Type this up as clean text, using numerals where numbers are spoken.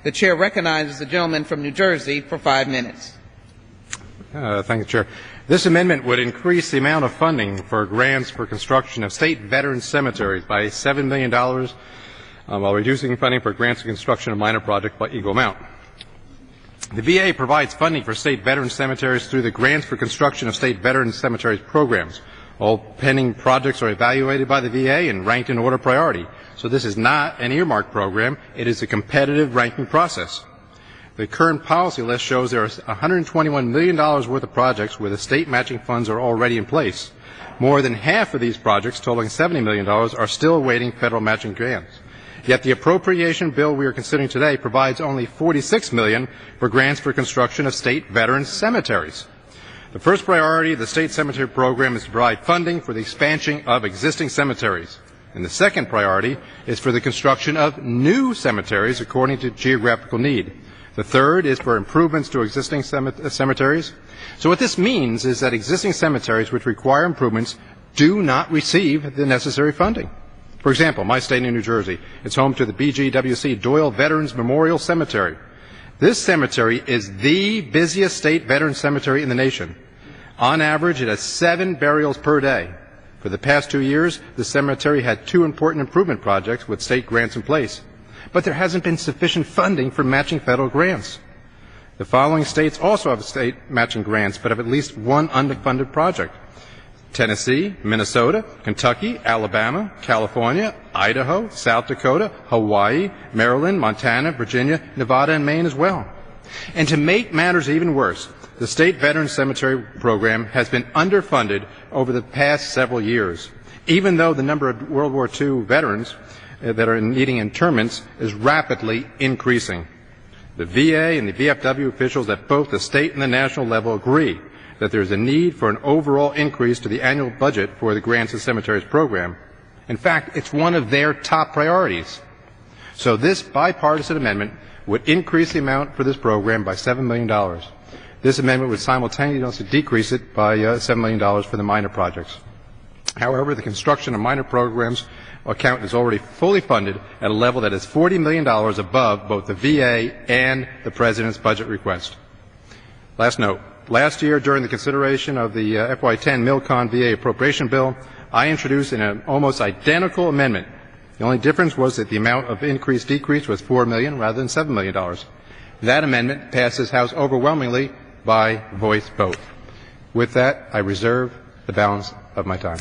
The chair recognizes the gentleman from New Jersey for 5 minutes. Thank you, Chair. This amendment would increase the amount of funding for grants for construction of state veteran cemeteries by $7 million while reducing funding for grants for construction of minor projects by equal amount. The VA provides funding for state veteran cemeteries through the Grants for Construction of State Veteran Cemeteries programs. All pending projects are evaluated by the VA and ranked in order of priority. So this is not an earmark program. It is a competitive ranking process. The current policy list shows there is $121 million worth of projects where the state matching funds are already in place. More than half of these projects, totaling $70 million, are still awaiting federal matching grants. Yet the appropriation bill we are considering today provides only $46 million for grants for construction of state veteran cemeteries. The first priority of the state cemetery program is to provide funding for the expansion of existing cemeteries. And the second priority is for the construction of new cemeteries according to geographical need. The third is for improvements to existing cemeteries. So what this means is that existing cemeteries which require improvements do not receive the necessary funding. For example, my state in New Jersey, it's home to the BGWC Doyle Veterans Memorial Cemetery. This cemetery is the busiest state veteran cemetery in the nation. On average, it has 7 burials per day. For the past 2 years, the cemetery had 2 important improvement projects with state grants in place. But there hasn't been sufficient funding for matching federal grants. The following states also have state matching grants, but have at least one underfunded project: Tennessee, Minnesota, Kentucky, Alabama, California, Idaho, South Dakota, Hawaii, Maryland, Montana, Virginia, Nevada, and Maine as well. And to make matters even worse, the State Veteran Cemetery Program has been underfunded over the past several years, even though the number of World War II veterans that are needing interments is rapidly increasing. The VA and the VFW officials at both the state and the national level agree that there is a need for an overall increase to the annual budget for the Grants and Cemeteries program. In fact, it's one of their top priorities. So this bipartisan amendment would increase the amount for this program by $7 million. This amendment would simultaneously decrease it by $7 million for the minor projects. However, the construction of minor programs account is already fully funded at a level that is $40 million above both the VA and the President's budget request. Last note. Last year, during the consideration of the FY10 Milcon VA appropriation bill, I introduced an almost identical amendment. The only difference was that the amount of decrease was $4 million rather than $7 million. That amendment passed this House overwhelmingly by voice vote. With that, I reserve the balance of my time.